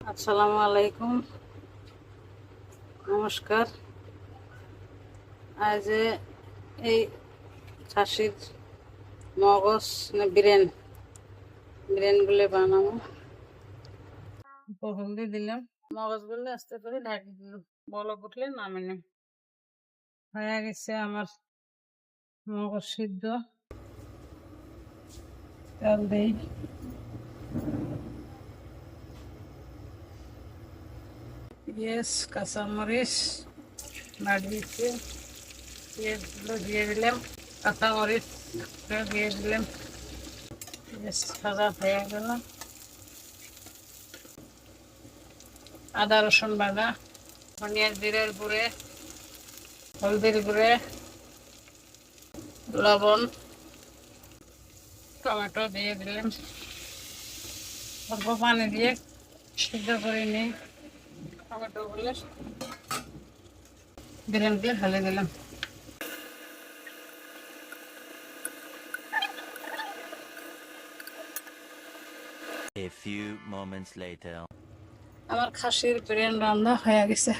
আসসালামু আলাইকুম, নমস্কার। আজ এই খাসির মগজ না বিরিয়ানি বানাবো। হলদি দিলাম, মগজগুলো আস্তে করে ঢাকি দিলাম, বলক উঠলে নামে নিলাম। হয়ে গেছে আমার মগজ সিদ্ধ। তেল দিই, পেঁয়াজ কাঁচামরিচ নাড়িয়েছি, পেঁয়াজগুলো দিয়ে দিলাম, কাঁচামরিচ দিয়ে দিলাম, পেঁয়াজ ভাজা হয়ে গেল। আদা রসুন বাটা, ধনিয়া জিরের গুঁড়ে, হলদির গুঁড়ে, লবণ, টমেটো দিয়ে দিলাম, অল্প পানি দিয়ে সিদ্ধ করে নিই। টমেটোগুলো বিরিয়ানিগুলো ঢেলে দিলাম। A few moments later. আমার খাসির বিরিয়ানি রান্না হয়ে গেছে।